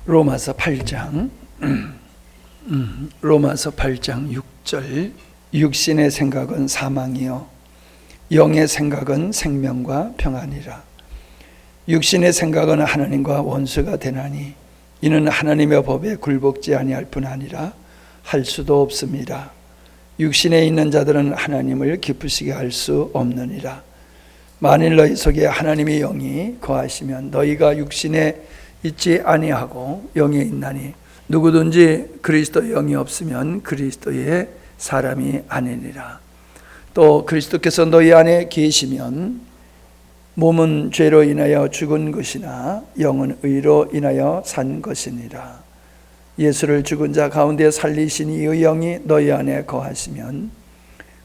로마서 8장 로마서 8장 6절 육신의 생각은 사망이요 영의 생각은 생명과 평안이라. 육신의 생각은 하나님과 원수가 되나니 이는 하나님의 법에 굴복지 아니할 뿐 아니라 할 수도 없습니다. 육신에 있는 자들은 하나님을 기쁘시게 할 수 없느니라. 만일 너희 속에 하나님의 영이 거하시면 너희가 육신에 있지 아니하고 영에 있나니 누구든지 그리스도의 영이 없으면 그리스도의 사람이 아니니라. 또 그리스도께서 너희 안에 계시면 몸은 죄로 인하여 죽은 것이나 영은 의로 인하여 산 것이니라. 예수를 죽은 자 가운데 살리신 이의 영이 너희 안에 거하시면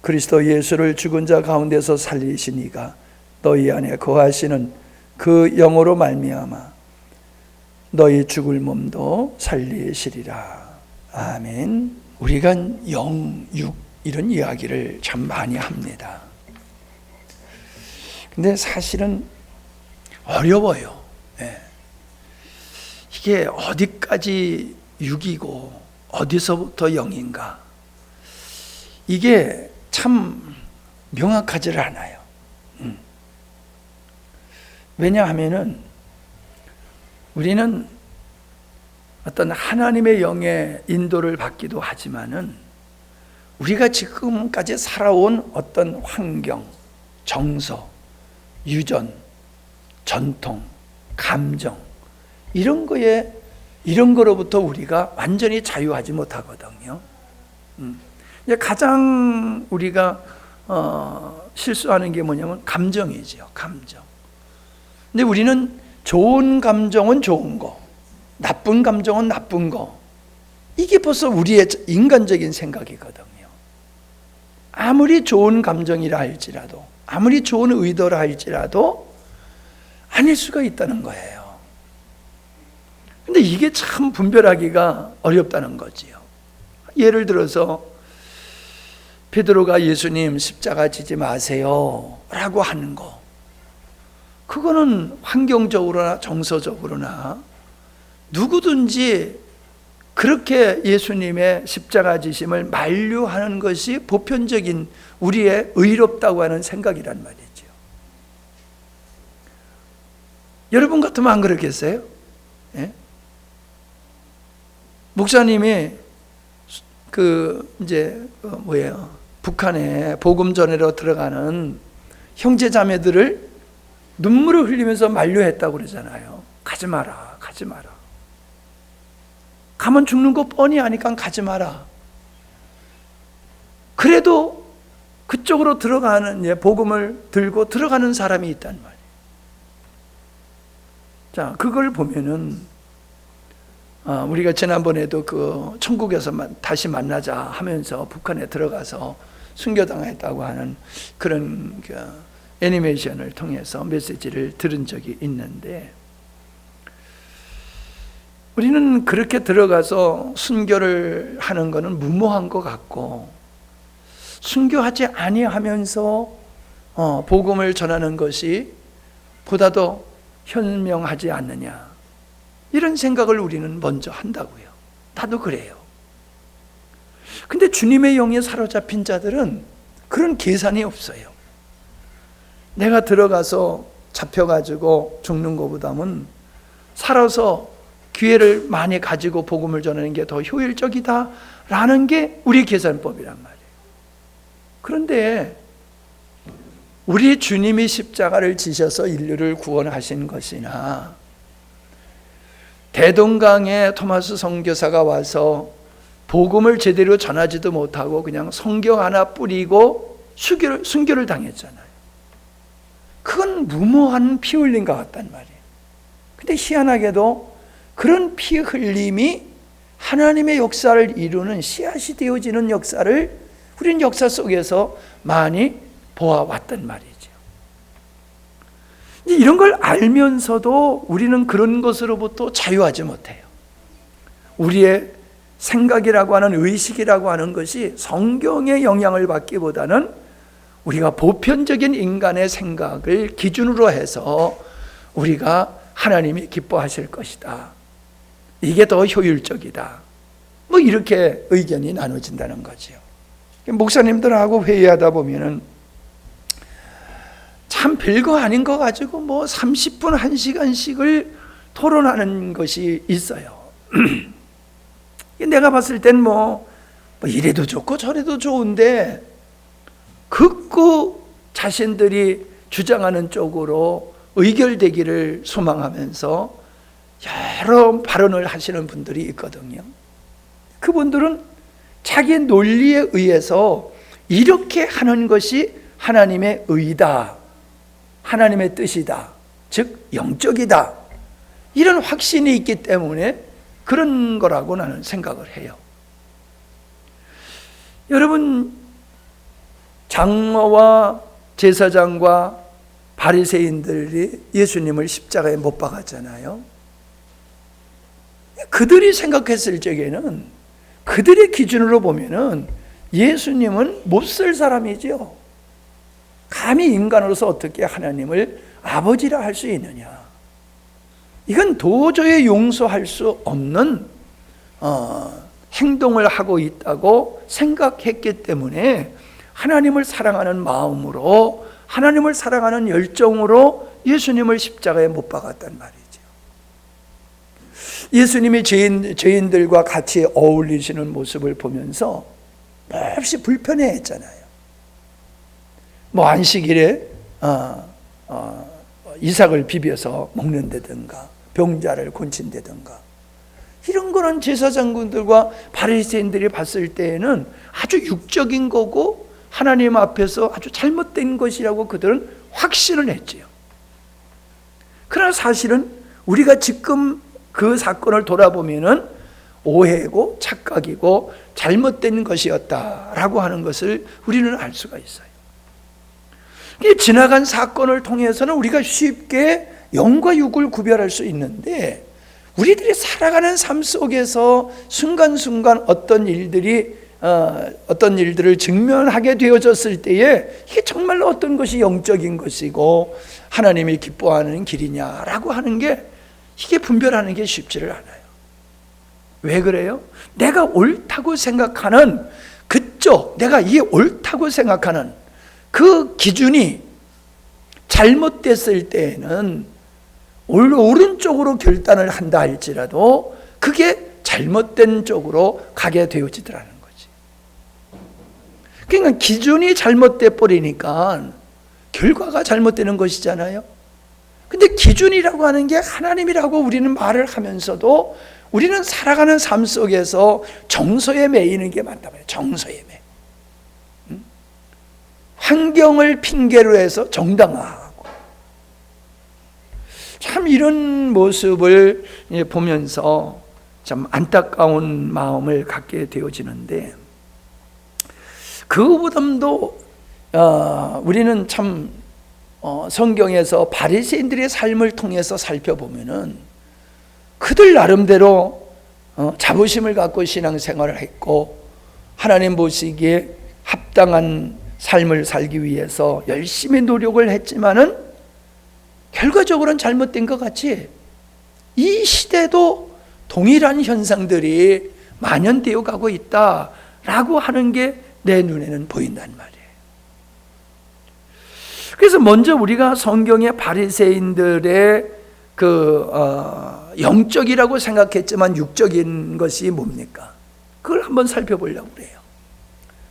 그리스도 예수를 죽은 자 가운데서 살리신 이가 너희 안에 거하시는 그 영으로 말미암아 너희 죽을 몸도 살리시리라. 아멘. 우리가 영, 육 이런 이야기를 참 많이 합니다. 근데 사실은 어려워요. 이게 어디까지 육이고 어디서부터 영인가, 이게 참 명확하지 않아요. 왜냐하면은 우리는 어떤 하나님의 영의 인도를 받기도 하지만은 우리가 지금까지 살아온 어떤 환경, 정서, 유전, 전통, 감정 이런 거로부터 우리가 완전히 자유하지 못하거든요. 가장 우리가 실수하는 게 뭐냐면 감정이죠. 감정. 근데 우리는 좋은 감정은 좋은 거, 나쁜 감정은 나쁜 거, 이게 벌써 우리의 인간적인 생각이거든요. 아무리 좋은 감정이라 할지라도, 아무리 좋은 의도라 할지라도 아닐 수가 있다는 거예요. 근데 이게 참 분별하기가 어렵다는 거지요. 예를 들어서 베드로가 예수님 십자가 지지 마세요 라고 하는 거, 그거는 환경적으로나 정서적으로나 누구든지 그렇게 예수님의 십자가 지심을 만류하는 것이 보편적인 우리의 의롭다고 하는 생각이란 말이죠. 여러분 같으면 안 그러겠어요? 예? 목사님이 북한에 복음 전해로 들어가는 형제 자매들을 눈물을 흘리면서 만류했다고 그러잖아요. 가지 마라, 가지 마라. 가면 죽는 거 뻔히 아니까 가지 마라. 그래도 그쪽으로 들어가는, 복음을 들고 들어가는 사람이 있단 말이에요. 자, 그걸 보면은 우리가 지난번에도 그 천국에서 다시 만나자 하면서 북한에 들어가서 순교당했다고 하는 그런 애니메이션을 통해서 메시지를 들은 적이 있는데, 우리는 그렇게 들어가서 순교를 하는 것은 무모한 것 같고, 순교하지 아니하면서 복음을 전하는 것이 보다 더 현명하지 않느냐, 이런 생각을 우리는 먼저 한다고요. 나도 그래요. 근데 주님의 영에 사로잡힌 자들은 그런 계산이 없어요. 내가 들어가서 잡혀가지고 죽는 것보다는 살아서 기회를 많이 가지고 복음을 전하는 게 더 효율적이다라는 게 우리 계산법이란 말이에요. 그런데 우리 주님이 십자가를 지셔서 인류를 구원하신 것이나, 대동강에 토마스 선교사가 와서 복음을 제대로 전하지도 못하고 그냥 성경 하나 뿌리고 순교를 당했잖아요. 그건 무모한 피 흘린 것 같단 말이에요. 근데 희한하게도 그런 피 흘림이 하나님의 역사를 이루는 씨앗이 되어지는 역사를 우리는 역사 속에서 많이 보아왔단 말이죠. 이런 걸 알면서도 우리는 그런 것으로부터 자유하지 못해요. 우리의 생각이라고 하는, 의식이라고 하는 것이 성경의 영향을 받기보다는 우리가 보편적인 인간의 생각을 기준으로 해서 우리가 하나님이 기뻐하실 것이다, 이게 더 효율적이다. 뭐 이렇게 의견이 나눠진다는 거죠. 목사님들하고 회의하다 보면은 참 별거 아닌 거 가지고 뭐 30분, 1시간씩을 토론하는 것이 있어요. 내가 봤을 땐 뭐 이래도 좋고 저래도 좋은데 극구 자신들이 주장하는 쪽으로 의결되기를 소망하면서 여러 발언을 하시는 분들이 있거든요. 그분들은 자기 논리에 의해서 이렇게 하는 것이 하나님의 의다, 하나님의 뜻이다, 즉 영적이다, 이런 확신이 있기 때문에 그런 거라고 나는 생각을 해요. 여러분, 장로와 제사장과 바리새인들이 예수님을 십자가에 못 박았잖아요. 그들이 생각했을 적에는, 그들의 기준으로 보면은 예수님은 못 쓸 사람이죠. 감히 인간으로서 어떻게 하나님을 아버지라 할 수 있느냐. 이건 도저히 용서할 수 없는 행동을 하고 있다고 생각했기 때문에 하나님을 사랑하는 마음으로, 하나님을 사랑하는 열정으로 예수님을 십자가에 못 박았단 말이죠. 예수님이 죄인들과 같이 어울리시는 모습을 보면서 몹시 불편해했잖아요. 뭐 안식일에 이삭을 비벼서 먹는다든가 병자를 곤친다든가 이런 거는 제사장군들과 바리새인들이 봤을 때에는 아주 육적인 거고 하나님 앞에서 아주 잘못된 것이라고 그들은 확신을 했지요. 그러나 사실은 우리가 지금 그 사건을 돌아보면은 오해고 착각이고 잘못된 것이었다라고 하는 것을 우리는 알 수가 있어요. 지나간 사건을 통해서는 우리가 쉽게 영과 육을 구별할 수 있는데, 우리들이 살아가는 삶 속에서 순간순간 어떤 일들을 직면하게 되어졌을 때에 이게 정말로 어떤 것이 영적인 것이고 하나님이 기뻐하는 길이냐라고 하는 게, 이게 분별하는 게 쉽지를 않아요. 왜 그래요? 내가 옳다고 생각하는 그쪽, 내가 이게 옳다고 생각하는 그 기준이 잘못됐을 때에는 오른쪽으로 결단을 한다 할지라도 그게 잘못된 쪽으로 가게 되어지더라는 거지. 그러니까 기준이 잘못돼 버리니까 결과가 잘못되는 것이잖아요. 근데 기준이라고 하는 게 하나님이라고 우리는 말을 하면서도 우리는 살아가는 삶 속에서 정서에 매이는 게 많단 말이에요. 정서에 매. 환경을 핑계로 해서 정당화하고, 참 이런 모습을 보면서 참 안타까운 마음을 갖게 되어지는데, 그보다도 우리는 참 성경에서 바리새인들의 삶을 통해서 살펴보면은 그들 나름대로 자부심을 갖고 신앙생활을 했고 하나님 보시기에 합당한 삶을 살기 위해서 열심히 노력을 했지만은 결과적으로는 잘못된 것 같이 이 시대도 동일한 현상들이 만연되어 가고 있다라고 하는 게 내 눈에는 보인단 말이에요. 그래서 먼저 우리가 성경의 바리새인들의 영적이라고 생각했지만 육적인 것이 뭡니까? 그걸 한번 살펴보려고 그래요.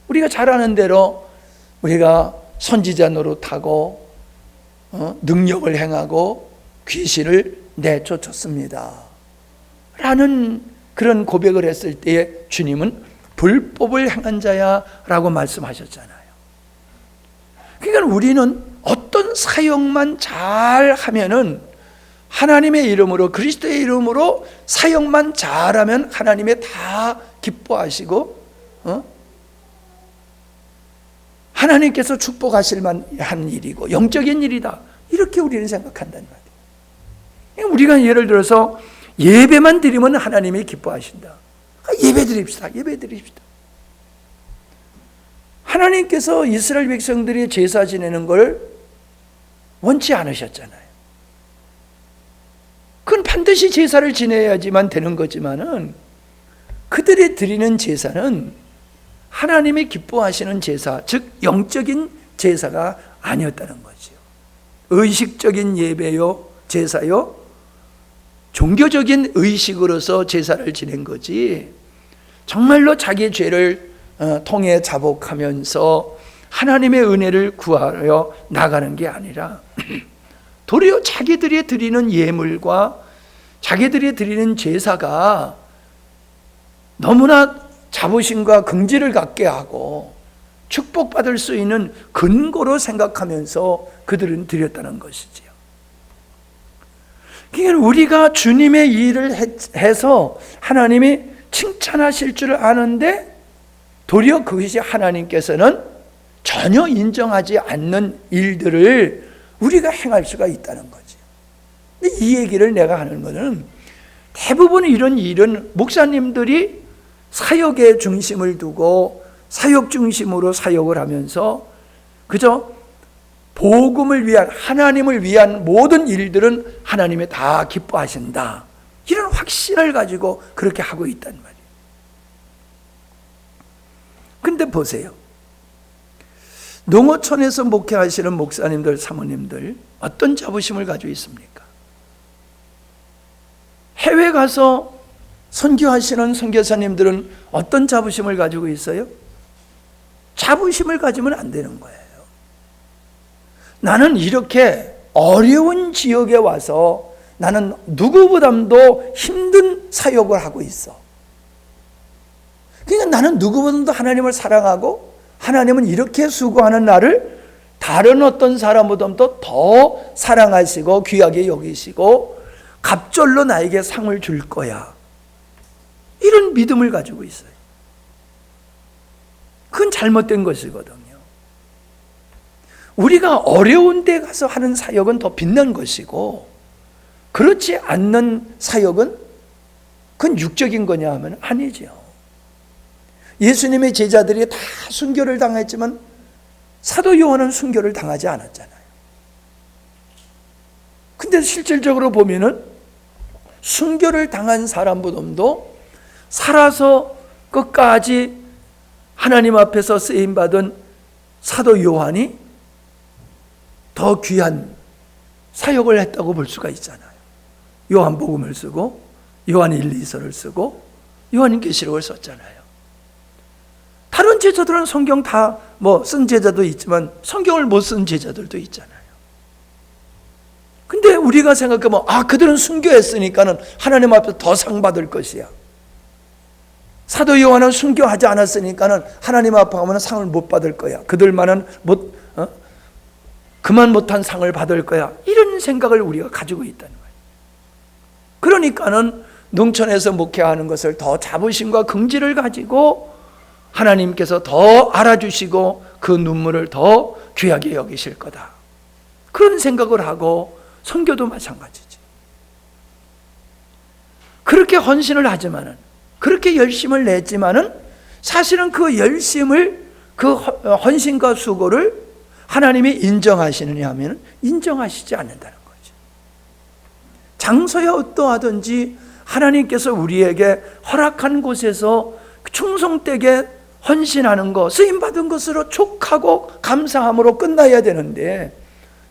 우리가 잘 아는 대로 우리가 선지자 노릇하고 능력을 행하고 귀신을 내쫓았습니다 라는 그런 고백을 했을 때에 주님은 불법을 행한 자야 라고 말씀하셨잖아요. 그러니까 우리는 어떤 사역만 잘 하면은, 하나님의 이름으로, 그리스도의 이름으로 사역만 잘하면 하나님이 다 기뻐하시고 하나님께서 축복하실 만한 일이고 영적인 일이다, 이렇게 우리는 생각한단 말이에요. 우리가 예를 들어서 예배만 드리면 하나님이 기뻐하신다. 예배 드립시다. 하나님께서 이스라엘 백성들이 제사 지내는 걸 원치 않으셨잖아요. 그건 반드시 제사를 지내야지만 되는 거지만은 그들이 드리는 제사는 하나님이 기뻐하시는 제사, 즉 영적인 제사가 아니었다는 거죠. 의식적인 예배요, 제사요, 종교적인 의식으로서 제사를 지낸 거지 정말로 자기 죄를 통해 자복하면서 하나님의 은혜를 구하여 나가는 게 아니라 도리어 자기들이 드리는 예물과 자기들이 드리는 제사가 너무나 자부심과 긍지를 갖게 하고 축복받을 수 있는 근거로 생각하면서 그들은 드렸다는 것이지요. 그러니까 우리가 주님의 일을 해서 하나님이 칭찬하실 줄 아는데 도리어 그것이 하나님께서는 전혀 인정하지 않는 일들을 우리가 행할 수가 있다는 거죠. 이 얘기를 내가 하는 것은 대부분 이런 일은 목사님들이 사역에 중심을 두고 사역 중심으로 사역을 하면서 그저 복음을 위한, 하나님을 위한 모든 일들은 하나님이 다 기뻐하신다, 이런 확신을 가지고 그렇게 하고 있단 말이에요. 근데 보세요, 농어촌에서 목회하시는 목사님들, 사모님들 어떤 자부심을 가지고 있습니까? 해외 가서 선교하시는 선교사님들은 어떤 자부심을 가지고 있어요? 자부심을 가지면 안 되는 거예요. 나는 이렇게 어려운 지역에 와서 나는 누구보다도 힘든 사역을 하고 있어. 그러니까 나는 누구보다도 하나님을 사랑하고 하나님은 이렇게 수고하는 나를 다른 어떤 사람보다도 더 사랑하시고 귀하게 여기시고 갑절로 나에게 상을 줄 거야, 이런 믿음을 가지고 있어요. 그건 잘못된 것이거든요. 우리가 어려운 데 가서 하는 사역은 더 빛난 것이고, 그렇지 않는 사역은 그건 육적인 거냐 하면 아니죠. 예수님의 제자들이 다 순교를 당했지만 사도 요한은 순교를 당하지 않았잖아요. 근데 실질적으로 보면은 순교를 당한 사람보다도 살아서 끝까지 하나님 앞에서 쓰임받은 사도 요한이 더 귀한 사역을 했다고 볼 수가 있잖아요. 요한복음을 쓰고 요한 1, 2서를 쓰고 요한계시록을 썼잖아요. 다른 제자들은 성경 다 쓴 제자도 있지만 성경을 못 쓴 제자들도 있잖아요. 근데 우리가 생각하면 그들은 순교했으니까는 하나님 앞에서 더 상 받을 것이야. 사도 요한은 순교하지 않았으니까는 하나님 앞에 가면 상을 못 받을 거야. 그들만은 그만 못한 상을 받을 거야. 이런 생각을 우리가 가지고 있다는 거예요. 그러니까는 농촌에서 목회하는 것을 더 자부심과 긍지를 가지고 하나님께서 더 알아주시고 그 눈물을 더 귀하게 여기실 거다, 그런 생각을 하고, 선교도 마찬가지지. 그렇게 헌신을 하지만은, 그렇게 열심을 냈지만은 사실은 그 열심을, 그 헌신과 수고를 하나님이 인정하시느냐 하면 인정하시지 않는다는 거죠. 장소야 어떠하든지 하나님께서 우리에게 허락한 곳에서 충성되게 헌신하는 것, 쓰임받은 것으로 족하고 감사함으로 끝나야 되는데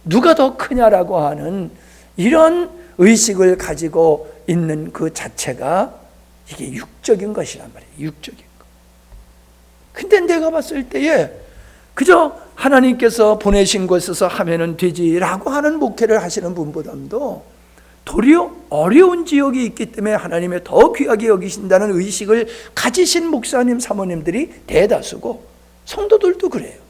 누가 더 크냐라고 하는 이런 의식을 가지고 있는 그 자체가 이게 육적인 것이란 말이에요. 육적인 것. 근데 내가 봤을 때에 그저 하나님께서 보내신 곳에서 하면은 되지라고 하는 목회를 하시는 분보다도 도리어 어려운 지역이 있기 때문에 하나님의 더 귀하게 여기신다는 의식을 가지신 목사님, 사모님들이 대다수고, 성도들도 그래요.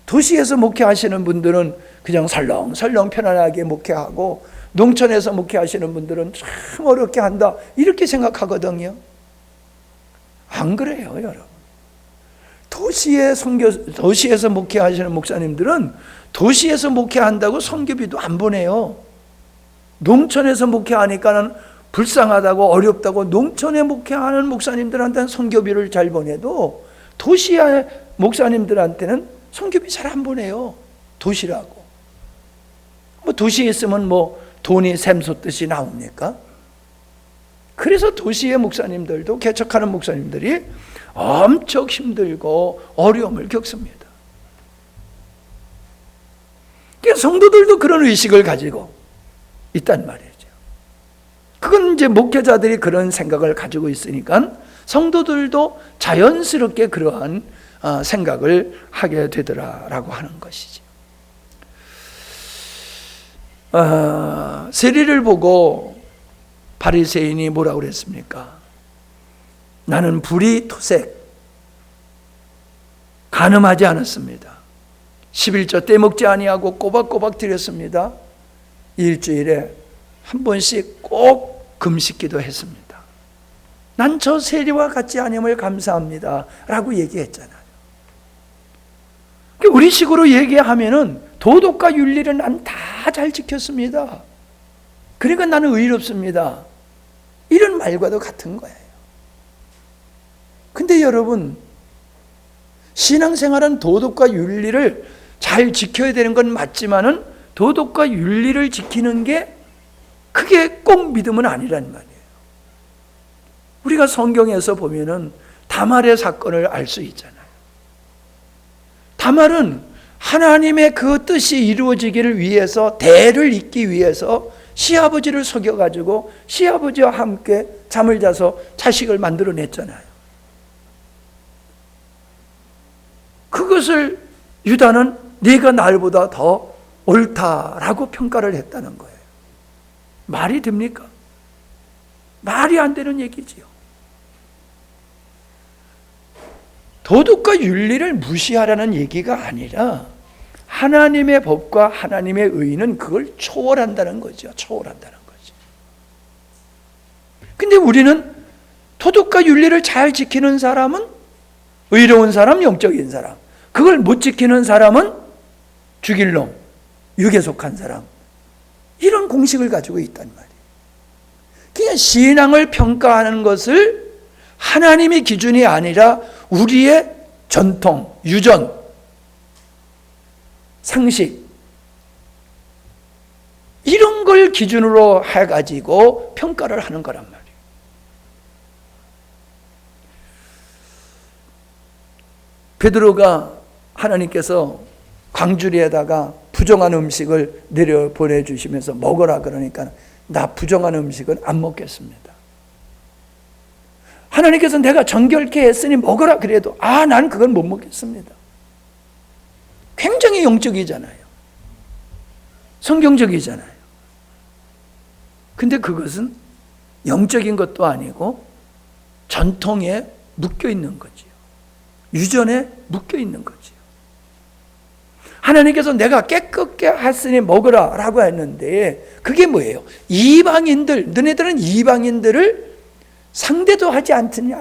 도시에서 목회하시는 분들은 그냥 설렁설렁 편안하게 목회하고, 농촌에서 목회하시는 분들은 참 어렵게 한다, 이렇게 생각하거든요. 안 그래요, 여러분. 도시에서 목회하시는 목사님들은 도시에서 목회한다고 선교비도 안 보내요. 농촌에서 목회하니까는 불쌍하다고 어렵다고 농촌에 목회하는 목사님들한테는 선교비를 잘 보내도 도시의 목사님들한테는 선교비 잘 안 보내요. 도시라고. 도시에 있으면 돈이 샘솟듯이 나옵니까? 그래서 도시의 목사님들도, 개척하는 목사님들이 엄청 힘들고 어려움을 겪습니다. 그러니까 성도들도 그런 의식을 가지고 있단 말이죠. 그건 이제 목회자들이 그런 생각을 가지고 있으니까 성도들도 자연스럽게 그러한 생각을 하게 되더라라고 하는 것이죠. 세리를 보고 바리새인이 뭐라고 그랬습니까? 나는 불이 토색, 간음하지 않았습니다. 11조 떼먹지 아니하고 꼬박꼬박 드렸습니다. 일주일에 한 번씩 꼭 금식기도 했습니다. 난 저 세리와 같지 않음을 감사합니다 라고 얘기했잖아요. 우리 식으로 얘기하면은 도덕과 윤리를 난 다 잘 지켰습니다. 그러니까 나는 의롭습니다. 이런 말과도 같은 거예요. 근데 여러분, 신앙생활은 도덕과 윤리를 잘 지켜야 되는 건 맞지만은 도덕과 윤리를 지키는 게 그게 꼭 믿음은 아니란 말이에요. 우리가 성경에서 보면은 다말의 사건을 알 수 있잖아요. 다말은 하나님의 그 뜻이 이루어지기를 위해서, 대를 잇기 위해서 시아버지를 속여가지고 시아버지와 함께 잠을 자서 자식을 만들어냈잖아요. 그것을 유다는 네가 날보다 더 옳다라고 평가를 했다는 거예요. 말이 됩니까? 말이 안 되는 얘기지요. 도덕과 윤리를 무시하라는 얘기가 아니라 하나님의 법과 하나님의 의는 그걸 초월한다는 거죠. 초월한다는 거죠. 근데 우리는 도덕과 윤리를 잘 지키는 사람은 의로운 사람, 영적인 사람, 그걸 못 지키는 사람은 죽일 놈, 육에 속한 사람, 이런 공식을 가지고 있단 말이에요. 그냥 신앙을 평가하는 것을 하나님의 기준이 아니라 우리의 전통, 유전, 상식, 이런 걸 기준으로 해가지고 평가를 하는 거란 말이에요. 베드로가 하나님께서 광주리에다가 부정한 음식을 내려 보내주시면서 먹어라 그러니까 나 부정한 음식은 안 먹겠습니다. 하나님께서 내가 정결케 했으니 먹어라 그래도 난 그건 못 먹겠습니다. 굉장히 영적이잖아요. 성경적이잖아요. 근데 그것은 영적인 것도 아니고 전통에 묶여 있는 거지요. 유전에 묶여 있는 거지요. 하나님께서 내가 깨끗게 했으니 먹으라 라고 했는데 그게 뭐예요? 이방인들, 너네들은 이방인들을 상대도 하지 않느냐.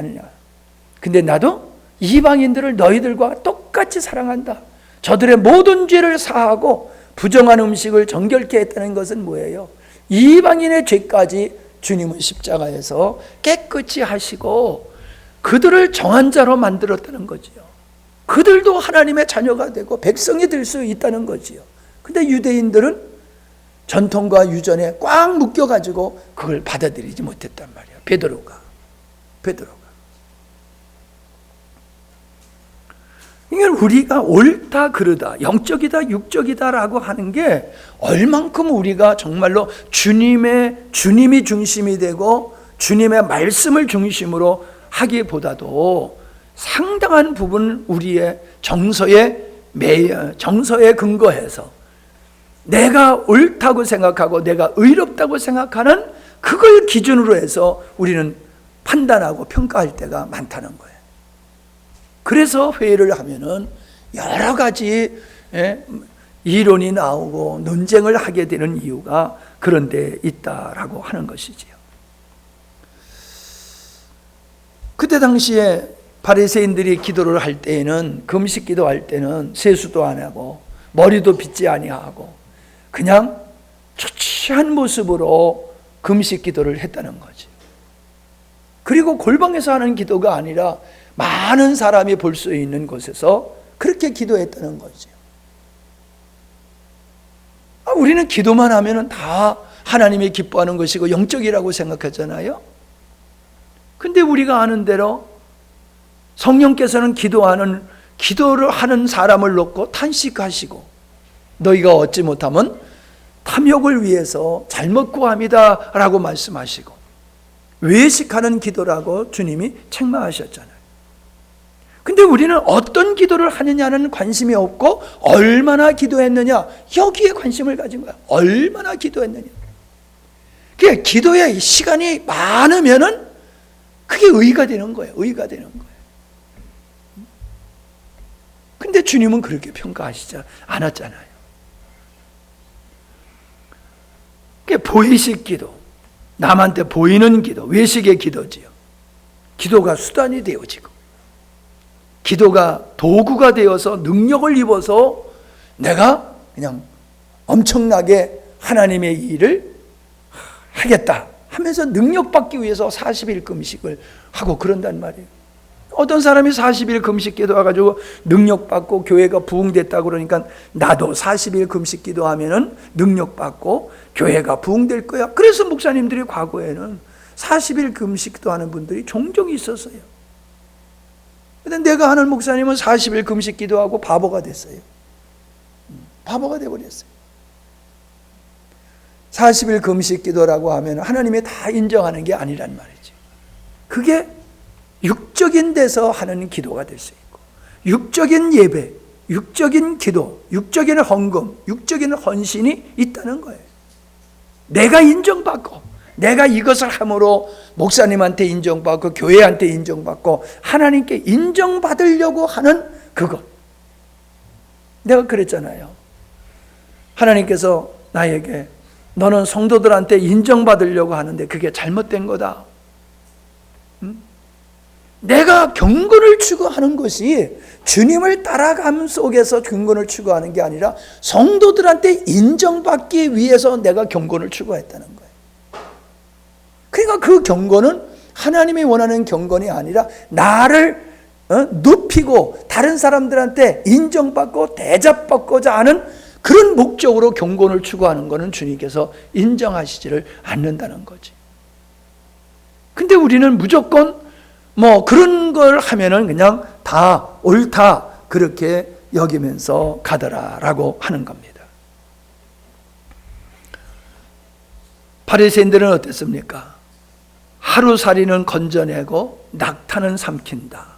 근데 나도 이방인들을 너희들과 똑같이 사랑한다. 저들의 모든 죄를 사하고 부정한 음식을 정결케 했다는 것은 뭐예요? 이방인의 죄까지 주님은 십자가에서 깨끗이 하시고 그들을 정한 자로 만들었다는 거지요. 그들도 하나님의 자녀가 되고 백성이 될 수 있다는 거지요. 근데 유대인들은 전통과 유전에 꽉 묶여가지고 그걸 받아들이지 못했단 말이에요. 베드로가. 그러니까 우리가 옳다 그르다, 영적이다 육적이다라고 하는 게 얼만큼 우리가 정말로 주님이 중심이 되고 주님의 말씀을 중심으로 하기보다도 상당한 부분 우리의 정서에 근거해서 내가 옳다고 생각하고 내가 의롭다고 생각하는 그걸 기준으로 해서 우리는 판단하고 평가할 때가 많다는 거예요. 그래서 회의를 하면은 여러 가지 이론이 나오고 논쟁을 하게 되는 이유가 그런 데 있다라고 하는 것이지요. 그때 당시에 바리새인들이 기도를 할 때에는, 금식 기도할 때는 세수도 안 하고 머리도 빗지 아니하고 그냥 초췌한 모습으로 금식 기도를 했다는 거지. 그리고 골방에서 하는 기도가 아니라 많은 사람이 볼 수 있는 곳에서 그렇게 기도했다는 거죠. 우리는 기도만 하면은 다 하나님이 기뻐하는 것이고 영적이라고 생각하잖아요. 근데 우리가 아는 대로 성령께서는 기도를 하는 사람을 놓고 탄식하시고, 너희가 얻지 못하면 탐욕을 위해서 잘못 구함이다 라고 말씀하시고, 외식하는 기도라고 주님이 책망하셨잖아요. 근데 우리는 어떤 기도를 하느냐는 관심이 없고 얼마나 기도했느냐, 여기에 관심을 가진 거야. 얼마나 기도했느냐. 그게 기도의 시간이 많으면은 그게 의가 되는 거예요. 의가 되는 거예요. 근데 주님은 그렇게 평가하시지 않았잖아요. 그게 보이식 기도, 남한테 보이는 기도, 외식의 기도지요. 기도가 수단이 되어지고, 기도가 도구가 되어서 능력을 입어서 내가 그냥 엄청나게 하나님의 일을 하겠다 하면서 능력받기 위해서 40일 금식을 하고 그런단 말이에요. 어떤 사람이 40일 금식 기도해가지고 능력받고 교회가 부흥됐다고 그러니까 나도 40일 금식 기도하면은 능력받고 교회가 부흥될 거야. 그래서 목사님들이 과거에는 40일 금식 기도하는 분들이 종종 있었어요. 근데 내가 아는 목사님은 40일 금식 기도하고 바보가 됐어요. 바보가 돼버렸어요. 40일 금식 기도라고 하면 하나님이 다 인정하는 게 아니란 말이죠. 그게 육적인 데서 하는 기도가 될 수 있고, 육적인 예배, 육적인 기도, 육적인 헌금, 육적인 헌신이 있다는 거예요. 내가 인정받고, 내가 이것을 함으로 목사님한테 인정받고 교회한테 인정받고 하나님께 인정받으려고 하는 그것. 내가 그랬잖아요. 하나님께서 나에게 너는 성도들한테 인정받으려고 하는데 그게 잘못된 거다. 내가 경건을 추구하는 것이 주님을 따라감 속에서 경건을 추구하는 게 아니라 성도들한테 인정받기 위해서 내가 경건을 추구했다는 거예요. 그러니까 그 경건은 하나님이 원하는 경건이 아니라 나를 높이고 다른 사람들한테 인정받고 대접받고자 하는 그런 목적으로 경건을 추구하는 것은 주님께서 인정하시지를 않는다는 거지. 근데 우리는 무조건 그런 걸 하면은 그냥 다 옳다 그렇게 여기면서 가더라라고 하는 겁니다. 바리새인들은 어땠습니까? 하루살이는 건져내고 낙타는 삼킨다.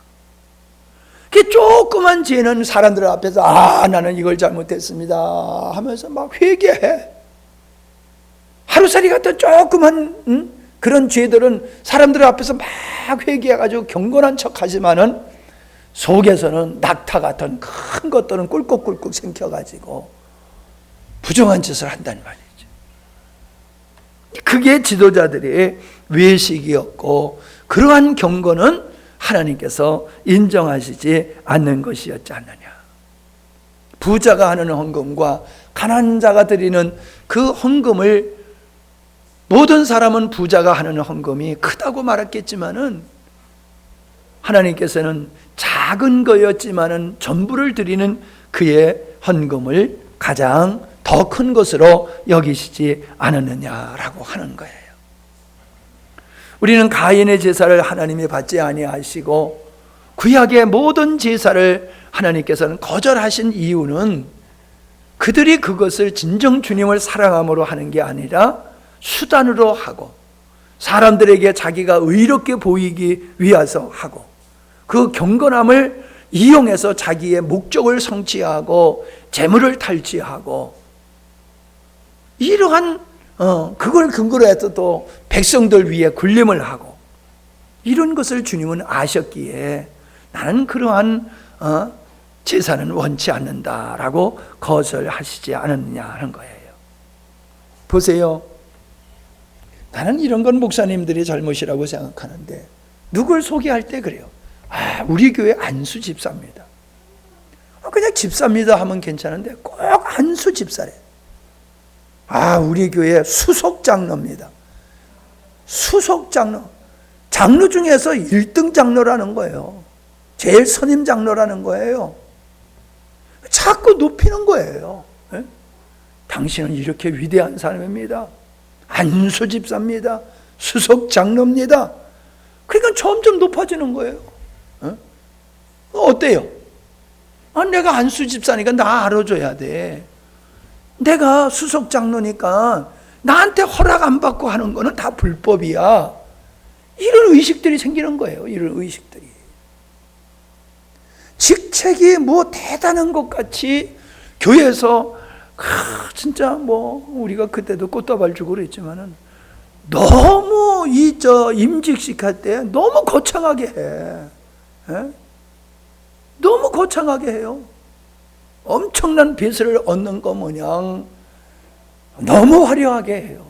그 조그만 죄는 사람들 앞에서 나는 이걸 잘못했습니다 하면서 막 회개해. 하루살이 같은 조그만 그런 죄들은 사람들 앞에서 막 회개해가지고 경건한 척 하지만은 속에서는 낙타 같은 큰 것들은 꿀꺽꿀꺽 생겨가지고 부정한 짓을 한단 말이죠. 그게 지도자들의 외식이었고, 그러한 경건은 하나님께서 인정하시지 않는 것이었지 않느냐. 부자가 하는 헌금과 가난한 자가 드리는 그 헌금을, 모든 사람은 부자가 하는 헌금이 크다고 말했겠지만은 하나님께서는 작은 거였지만은 전부를 드리는 그의 헌금을 가장 더 큰 것으로 여기시지 않았느냐라고 하는 거예요. 우리는 가인의 제사를 하나님이 받지 아니하시고 구약의 모든 제사를 하나님께서는 거절하신 이유는 그들이 그것을 진정 주님을 사랑함으로 하는 게 아니라 수단으로 하고 사람들에게 자기가 의롭게 보이기 위해서 하고 그 경건함을 이용해서 자기의 목적을 성취하고 재물을 탈취하고 이러한 그걸 근거로 해서 또 백성들 위에 군림을 하고 이런 것을 주님은 아셨기에 나는 그러한 제사는 원치 않는다라고 거절하시지 않았느냐 하는 거예요. 보세요. 나는 이런 건 목사님들이 잘못이라고 생각하는데 누굴 소개할 때 그래요. 우리 교회 안수 집사입니다. 그냥 집사입니다 하면 괜찮은데 꼭 안수 집사래. 우리 교회 수석 장로입니다. 수석 장로. 장로 중에서 1등 장로라는 거예요. 제일 선임 장로라는 거예요. 자꾸 높이는 거예요. 당신은 이렇게 위대한 사람입니다. 안수 집사입니다. 수석 장로입니다. 그러니까 점점 높아지는 거예요. 어때요? 내가 안수 집사니까 나 알아줘야 돼. 내가 수석 장로니까 나한테 허락 안 받고 하는 거는 다 불법이야. 이런 의식들이 생기는 거예요. 이런 의식들이. 직책이 뭐 대단한 것 같이 교회에서 진짜 뭐 우리가 그때도 꽃다발 주고 그랬지만은 너무 임직식 할 때 너무 거창하게 해. 너무 거창하게 해요. 엄청난 빚을 얻는 거 마냥 너무 화려하게 해요.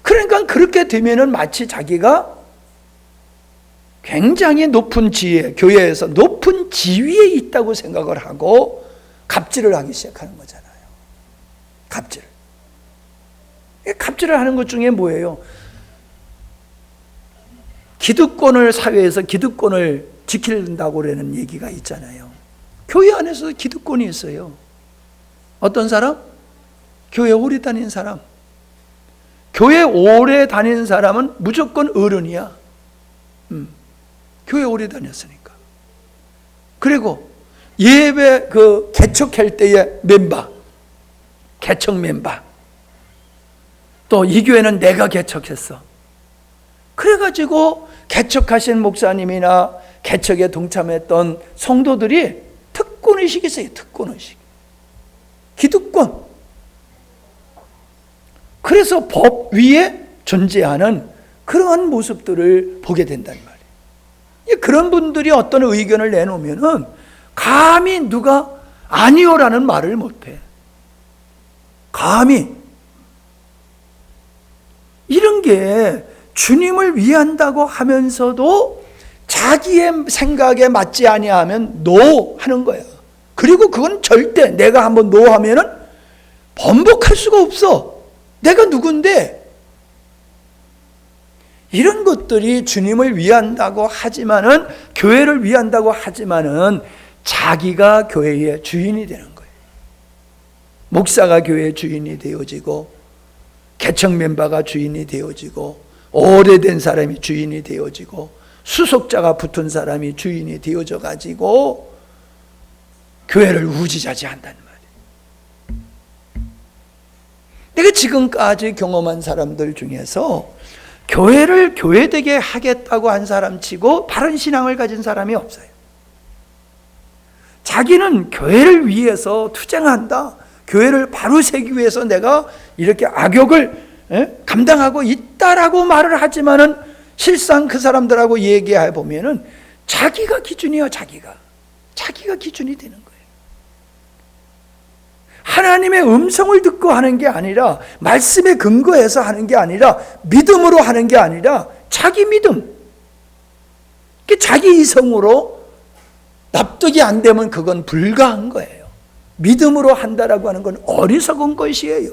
그러니까 그렇게 되면은 마치 자기가 굉장히 높은 지위에, 교회에서 높은 지위에 있다고 생각을 하고 갑질을 하기 시작하는 거잖아요. 갑질. 갑질을 하는 것 중에 뭐예요? 기득권을, 사회에서 기득권을 지킨다고 그러는 얘기가 있잖아요. 교회 안에서 기득권이 있어요. 어떤 사람? 교회 오래 다닌 사람. 교회 오래 다닌 사람은 무조건 어른이야. 교회 오래 다녔으니까. 그리고 예배 개척할 때의 멤버, 개척 멤버. 또 이 교회는 내가 개척했어. 그래가지고 개척하신 목사님이나 개척에 동참했던 성도들이 특권의식이 있어요. 특권의식. 기득권. 그래서 법 위에 존재하는 그러한 모습들을 보게 된단 말이에요. 그런 분들이 어떤 의견을 내놓으면은 감히 누가 아니요라는 말을 못해. 감히. 이런 게 주님을 위한다고 하면서도 자기의 생각에 맞지 아니하면 노 하는 거야. 그리고 그건 절대 내가 한번 노 하면은 번복할 수가 없어. 내가 누군데? 이런 것들이 주님을 위한다고 하지만은, 교회를 위한다고 하지만은 자기가 교회의 주인이 되는 거예요. 목사가 교회의 주인이 되어지고, 개척 멤버가 주인이 되어지고, 오래된 사람이 주인이 되어지고, 수속자가 붙은 사람이 주인이 되어져 가지고 교회를 우지자지한단 말이에요. 내가 지금까지 경험한 사람들 중에서 교회를 교회되게 하겠다고 한 사람 치고 바른 신앙을 가진 사람이 없어요. 자기는 교회를 위해서 투쟁한다. 교회를 바로 세기 위해서 내가 이렇게 악역을 감당하고 있다라고 말을 하지만은 실상 그 사람들하고 얘기해 보면은 자기가 기준이야. 자기가 기준이 되는 거예요. 하나님의 음성을 듣고 하는 게 아니라, 말씀에 근거해서 하는 게 아니라, 믿음으로 하는 게 아니라 자기 믿음, 자기 이성으로 납득이 안 되면 그건 불가한 거예요. 믿음으로 한다라고 하는 건 어리석은 것이에요.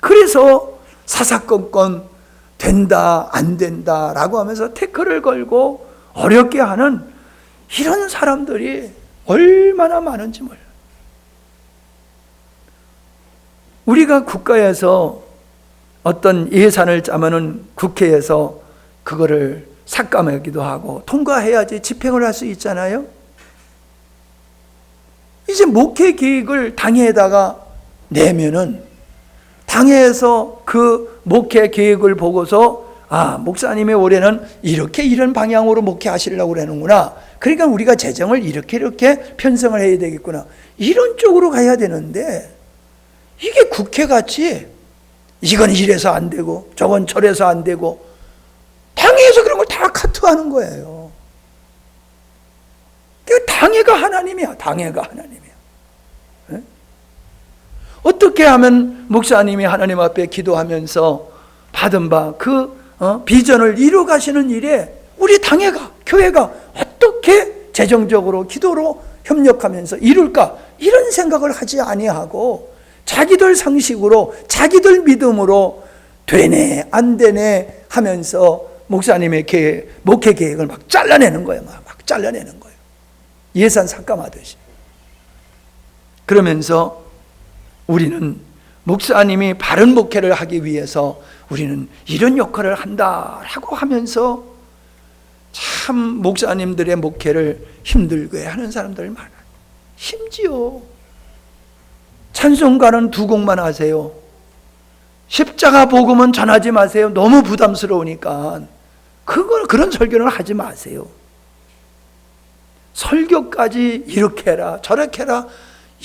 그래서 사사건건 된다 안 된다라고 하면서 태클을 걸고 어렵게 하는 이런 사람들이 얼마나 많은지 몰라요. 우리가 국가에서 어떤 예산을 짜면은 국회에서 그거를 삭감하기도 하고 통과해야지 집행을 할 수 있잖아요. 이제 목회 계획을 당회에다가 내면은 당회에서 그 목회 계획을 보고서 목사님의 올해는 이렇게 이런 방향으로 목회하시려고 그러는구나. 그러니까 우리가 재정을 이렇게 편성을 해야 되겠구나. 이런 쪽으로 가야 되는데 이게 국회같이 이건 이래서 안 되고 저건 저래서 안 되고 당회에서 그런 걸 다 카트하는 거예요. 당회가 하나님이야. 당회가 하나님이야. 네? 어떻게 하면 목사님이 하나님 앞에 기도하면서 받은 바 그 비전을 이루 가시는 일에 우리 당회가, 교회가 어떻게 재정적으로 기도로 협력하면서 이룰까? 이런 생각을 하지 아니하고 자기들 상식으로, 자기들 믿음으로 되네 안 되네 하면서 목사님의 목회 계획을 막 잘라내는 거예요. 막 잘라내는 거예요. 예산 삭감하듯이. 그러면서 우리는 목사님이 바른 목회를 하기 위해서 우리는 이런 역할을 한다라고 하면서 참 목사님들의 목회를 힘들게 하는 사람들 많아요. 심지어 찬송가는 2곡만 하세요. 십자가 복음은 전하지 마세요. 너무 부담스러우니까 그런 설교는 하지 마세요. 설교까지 이렇게 해라 저렇게 해라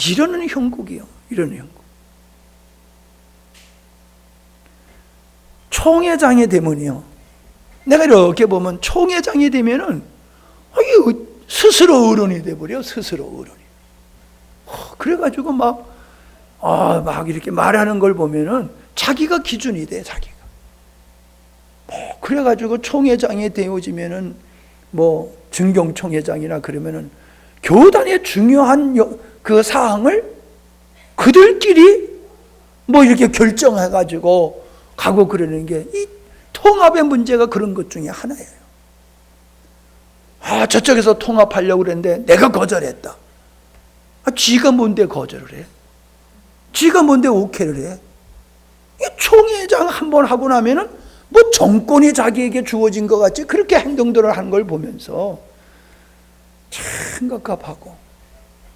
이러는 형국이요. 이러는 형국. 총회장이 되면요, 내가 이렇게 보면 총회장이 되면은 스스로 어른이 돼버려. 스스로 어른이. 그래가지고 막 이렇게 말하는 걸 보면은 자기가 기준이 돼. 자기가. 그래가지고 총회장이 되어지면은 증경총회장이나 그러면은 교단의 중요한 그 사항을 그들끼리 이렇게 결정해가지고 가고 그러는 게 이 통합의 문제가 그런 것 중에 하나예요. 저쪽에서 통합하려고 그랬는데 내가 거절했다. 지가 뭔데 거절을 해? 지가 뭔데 오케이를 해? 이 총회장 한번 하고 나면은 정권이 자기에게 주어진 것 같이 그렇게 행동들을 하는 걸 보면서 참 갑갑하고,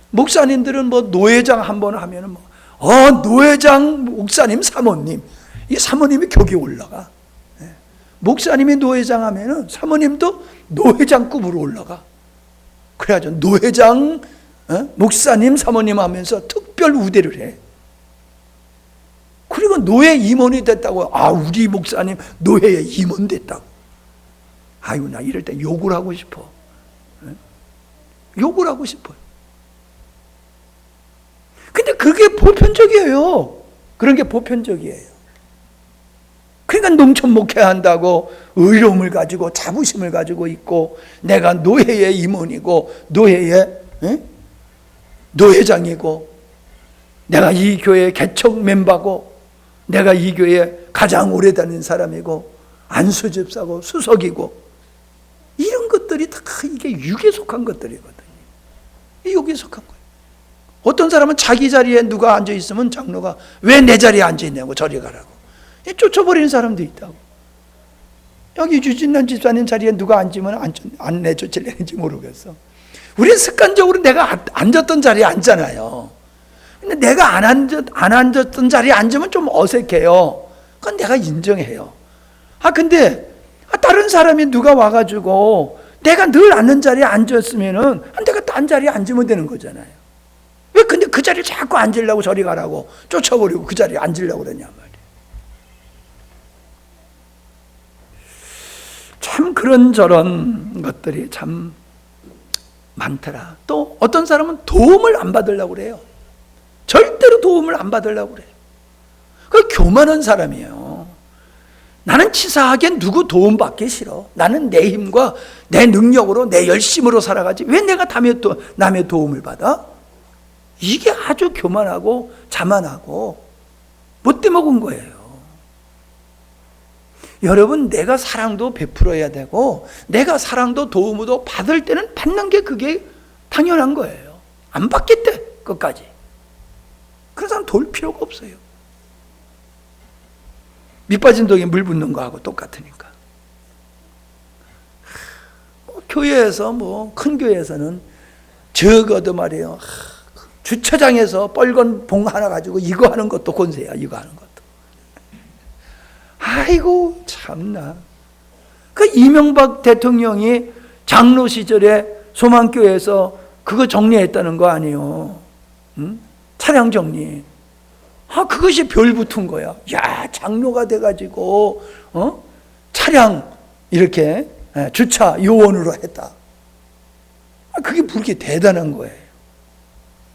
목사님들은 노회장 한번 하면은 노회장 목사님 사모님, 이 사모님이 격이 올라가. 목사님이 노회장 하면은 사모님도 노회장급으로 올라가. 그래가지고 노회장 목사님 사모님 하면서 특별 우대를 해. 그리고 노회 임원이 됐다고. 우리 목사님 노회의 임원 됐다고. 나 이럴 때 욕을 하고 싶어. 욕을 하고 싶어요. 근데 그게 보편적이에요. 그런 게 보편적이에요. 그러니까 농촌 목회한다고 의로움을 가지고 자부심을 가지고 있고, 내가 노회의 임원이고 노회의 노회장이고, 내가 이 교회 개척 멤버고, 내가 이 교회에 가장 오래 다닌 사람이고, 안수집사고 수석이고, 이런 것들이 다 이게 육에 속한 것들이거든요. 이 육에 속한 거예요. 어떤 사람은 자기 자리에 누가 앉아 있으면 장로가 왜 내 자리에 앉아 있냐고 저리 가라고 쫓아버리는 사람도 있다고. 여기 유진란 집사님 자리에 누가 앉으면 안 내쫓을는지 모르겠어. 우리는 습관적으로 내가 앉았던 자리에 앉잖아요. 근데 내가 안 앉았던 자리에 앉으면 좀 어색해요. 그건 내가 인정해요. 근데 다른 사람이 누가 와가지고 내가 늘 앉는 자리에 앉았으면은 내가 딴 자리에 앉으면 되는 거잖아요. 왜 근데 그 자리에 자꾸 앉으려고 저리 가라고 쫓아버리고 그 자리에 앉으려고 그러냐 말이에요. 참 그런저런 것들이 참 많더라. 또 어떤 사람은 도움을 안 받으려고 그래요. 절대로 도움을 안 받으려고 그래요. 그 교만한 사람이에요. 나는 치사하게 누구 도움 받기 싫어. 나는 내 힘과 내 능력으로 내 열심으로 살아가지 왜 내가 남의 도움을 받아? 이게 아주 교만하고 자만하고 못돼 먹은 거예요. 여러분, 내가 사랑도 베풀어야 되고 내가 사랑도 도움도 받을 때는 받는 게 그게 당연한 거예요. 안 받겠대 끝까지. 그런 사람 도울 필요가 없어요. 밑빠진 독에 물 붓는 거하고 똑같으니까. 교회에서 큰 교회에서는 적어도 말이에요, 주차장에서 빨간 봉 하나 가지고 이거 하는 것도 권세야. 이거 하는 것도. 아이고 참나. 그 이명박 대통령이 장로 시절에 소망교회에서 그거 정리했다는 거 아니에요. 응? 차량 정리. 그것이 별 붙은 거야. 야, 장로가 돼가지고 차량 이렇게 주차 요원으로 했다. 그게 그렇게 대단한 거예요.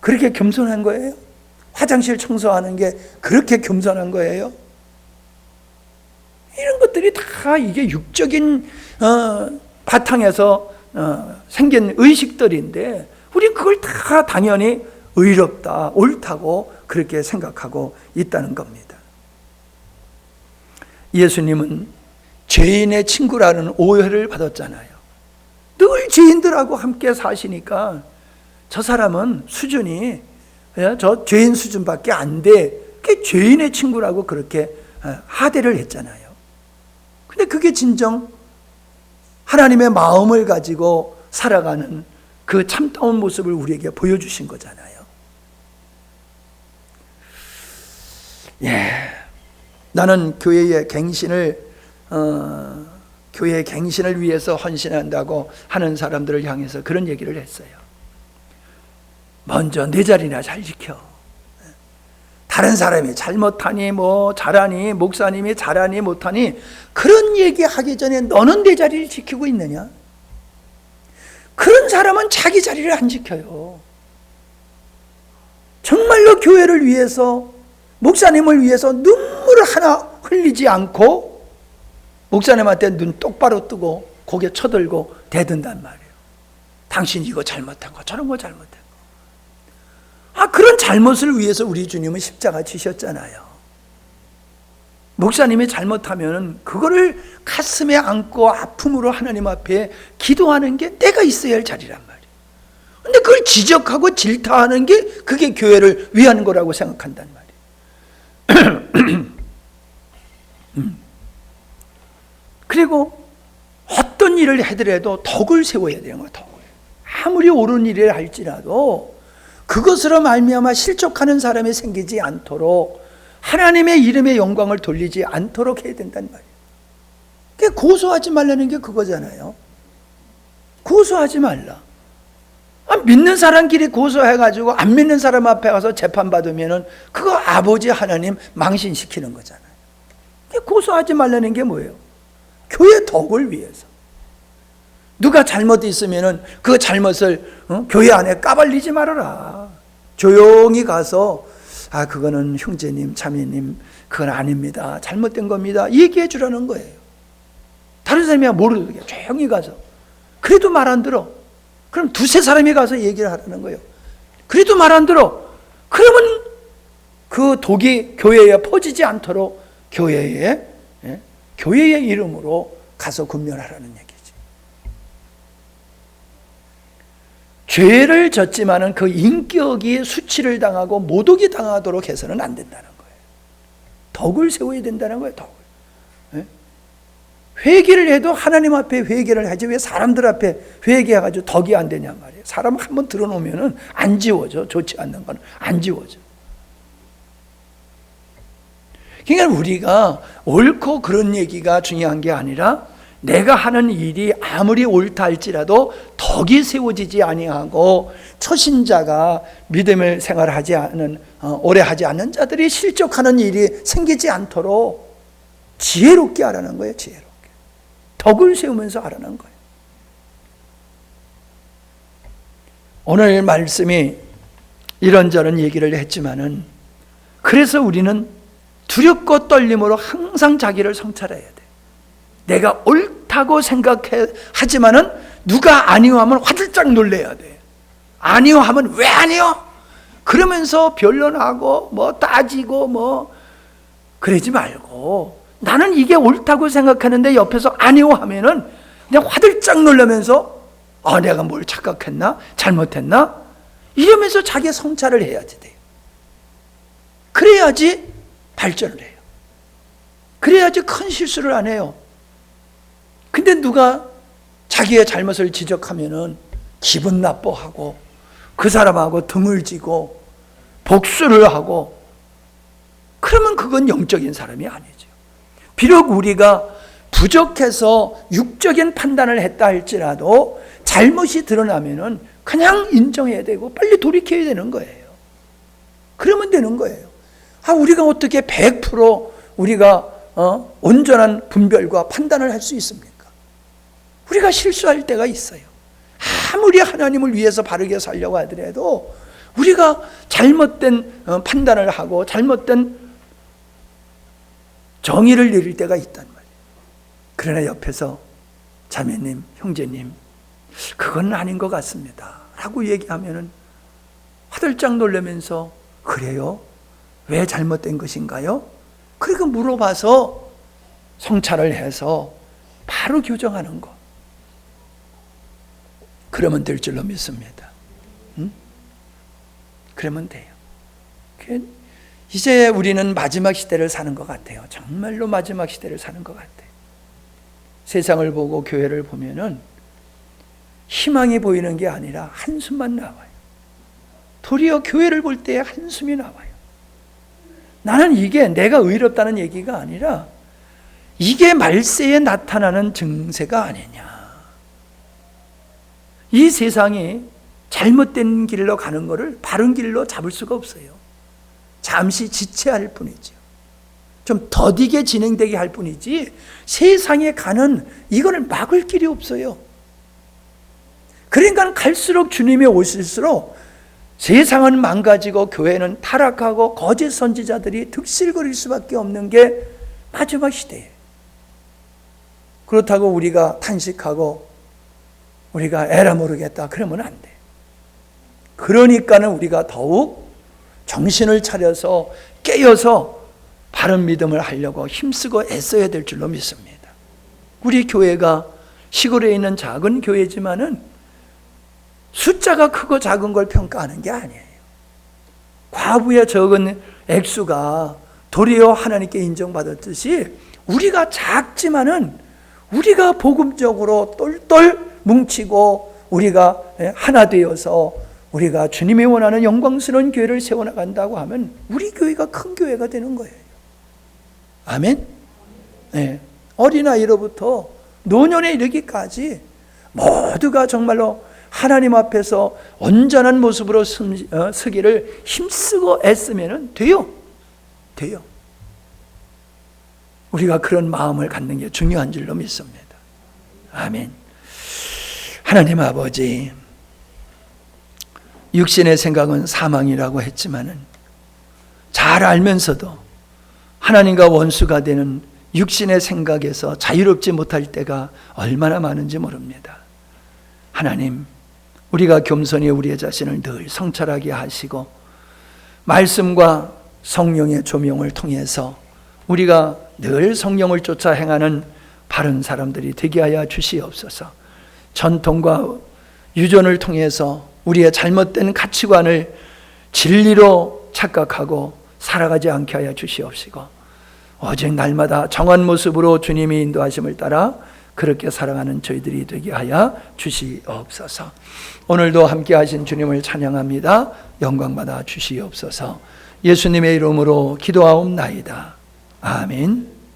그렇게 겸손한 거예요? 화장실 청소하는 게 그렇게 겸손한 거예요? 이런 것들이 다 이게 육적인 바탕에서 생긴 의식들인데, 우린 그걸 다 당연히 의롭다, 옳다고 그렇게 생각하고 있다는 겁니다. 예수님은 죄인의 친구라는 오해를 받았잖아요. 늘 죄인들하고 함께 사시니까 저 사람은 수준이 저 죄인 수준밖에 안 돼. 그렇게 죄인의 친구라고 그렇게 하대를 했잖아요. 근데 그게 진정 하나님의 마음을 가지고 살아가는 그 참다운 모습을 우리에게 보여주신 거잖아요. 예, 나는 교회의 갱신을 위해서 헌신한다고 하는 사람들을 향해서 그런 얘기를 했어요. 먼저 내 자리나 잘 지켜. 다른 사람이 잘못하니 뭐 잘하니 목사님이 잘하니 못하니 그런 얘기하기 전에 너는 내 자리를 지키고 있느냐? 그런 사람은 자기 자리를 안 지켜요. 정말로 교회를 위해서, 목사님을 위해서 눈물을 하나 흘리지 않고 목사님한테 눈 똑바로 뜨고 고개 쳐들고 대든단 말이에요. 당신 이거 잘못한 거, 저런 거 잘못한 거. 그런 잘못을 위해서 우리 주님은 십자가 지셨잖아요. 목사님이 잘못하면 그거를 가슴에 안고 아픔으로 하나님 앞에 기도하는 게 내가 있어야 할 자리란 말이에요. 근데 그걸 지적하고 질타하는 게 그게 교회를 위한 거라고 생각한단 말이에요. 그리고 어떤 일을 하더라도 덕을 세워야 되는 거예요. 덕을. 아무리 옳은 일을 할지라도 그것으로 말미암아 실족하는 사람이 생기지 않도록 하나님의 이름의 영광을 돌리지 않도록 해야 된단 말이에요. 그게 고소하지 말라는 게 그거잖아요. 고소하지 말라. 믿는 사람끼리 고소해가지고 안 믿는 사람 앞에 가서 재판받으면은 그거 아버지 하나님 망신시키는 거잖아요. 그게 고소하지 말라는 게 뭐예요? 교회 덕을 위해서. 누가 잘못이 있으면은 그 잘못을 교회 안에 까발리지 말아라. 조용히 가서 그거는 형제님, 자매님, 그건 아닙니다. 잘못된 겁니다. 얘기해 주라는 거예요. 다른 사람이 모르게 조용히 가서. 그래도 말 안 들어. 그럼 두세 사람이 가서 얘기를 하라는 거예요. 그래도 말 안 들어. 그러면 그 독이 교회에 퍼지지 않도록 교회의 이름으로 가서 군면하라는 얘기지. 죄를 졌지만은 그 인격이 수치를 당하고 모독이 당하도록 해서는 안 된다는 거예요. 덕을 세워야 된다는 거예요. 덕을. 회개를 해도 하나님 앞에 회개를 하지 왜 사람들 앞에 회개해가지고 덕이 안 되냐 말이에요. 사람 한번 들어놓으면은 안 지워져. 좋지 않는 건 안 지워져. 그러니까 우리가 옳고 그런 얘기가 중요한 게 아니라 내가 하는 일이 아무리 옳다 할지라도 덕이 세워지지 아니하고 초신자가 믿음을 생활하지 않은 오래 하지 않는 자들이 실족하는 일이 생기지 않도록 지혜롭게 하라는 거예요. 지혜롭게 덕을 세우면서 하라는 거예요. 오늘 말씀이 이런저런 얘기를 했지만은 그래서 우리는 두렵고 떨림으로 항상 자기를 성찰해야 돼. 내가 옳다고 생각하지만은 누가 아니요 하면 화들짝 놀래야 돼. 아니요 하면 왜 아니요? 그러면서 변론하고 뭐 따지고 뭐 그러지 말고 나는 이게 옳다고 생각하는데 옆에서 아니요 하면은 그냥 화들짝 놀라면서 내가 뭘 착각했나? 잘못했나? 이러면서 자기 성찰을 해야지 돼요. 그래야지 발전을 해요. 그래야지 큰 실수를 안 해요. 근데 누가 자기의 잘못을 지적하면은 기분 나빠하고 그 사람하고 등을 지고 복수를 하고 그러면 그건 영적인 사람이 아니죠. 비록 우리가 부족해서 육적인 판단을 했다 할지라도 잘못이 드러나면은 그냥 인정해야 되고 빨리 돌이켜야 되는 거예요. 그러면 되는 거예요. 우리가 어떻게 100% 우리가 온전한 분별과 판단을 할 수 있습니까? 우리가 실수할 때가 있어요. 아무리 하나님을 위해서 바르게 살려고 하더라도 우리가 잘못된 판단을 하고 잘못된 정의를 내릴 때가 있단 말이에요. 그러나 옆에서 자매님, 형제님, 그건 아닌 것 같습니다 라고 얘기하면은 화들짝 놀라면서 그래요? 왜 잘못된 것인가요? 그리고 물어봐서 성찰을 해서 바로 교정하는 것. 그러면 될 줄로 믿습니다. 그러면 돼요. 이제 우리는 마지막 시대를 사는 것 같아요. 정말로 마지막 시대를 사는 것 같아요. 세상을 보고 교회를 보면은 희망이 보이는 게 아니라 한숨만 나와요. 도리어 교회를 볼 때 한숨이 나와요. 나는 이게 내가 의롭다는 얘기가 아니라 이게 말세에 나타나는 증세가 아니냐. 이 세상이 잘못된 길로 가는 것을 바른 길로 잡을 수가 없어요. 잠시 지체할 뿐이죠. 좀 더디게 진행되게 할 뿐이지 세상에 가는 이거를 막을 길이 없어요. 그러니까 갈수록 주님이 오실수록 세상은 망가지고 교회는 타락하고 거짓 선지자들이 득실거릴 수밖에 없는 게 마지막 시대예요. 그렇다고 우리가 탄식하고 우리가 에라 모르겠다 그러면 안 돼. 그러니까는 우리가 더욱 정신을 차려서 깨어서 바른 믿음을 하려고 힘쓰고 애써야 될 줄로 믿습니다. 우리 교회가 시골에 있는 작은 교회지만은 숫자가 크고 작은 걸 평가하는 게 아니에요. 과부의 적은 액수가 도리어 하나님께 인정받았듯이 우리가 작지만은 우리가 복음적으로 똘똘 뭉치고 우리가 하나 되어서 우리가 주님이 원하는 영광스러운 교회를 세워나간다고 하면 우리 교회가 큰 교회가 되는 거예요. 아멘? 네. 어린아이로부터 노년에 이르기까지 모두가 정말로 하나님 앞에서 온전한 모습으로 서기를 힘쓰고 애쓰면 돼요. 돼요. 우리가 그런 마음을 갖는 게 중요한 줄로 믿습니다. 아멘. 하나님 아버지, 육신의 생각은 사망이라고 했지만은 잘 알면서도 하나님과 원수가 되는 육신의 생각에서 자유롭지 못할 때가 얼마나 많은지 모릅니다. 하나님, 우리가 겸손히 우리의 자신을 늘 성찰하게 하시고 말씀과 성령의 조명을 통해서 우리가 늘 성령을 쫓아 행하는 바른 사람들이 되게 하여 주시옵소서. 전통과 유전을 통해서 우리의 잘못된 가치관을 진리로 착각하고 살아가지 않게 하여 주시옵시고 오직 날마다 정한 모습으로 주님의 인도하심을 따라 그렇게 살아가는 저희들이 되게 하여 주시옵소서. 오늘도 함께 하신 주님을 찬양합니다. 영광받아 주시옵소서. 예수님의 이름으로 기도하옵나이다. 아멘.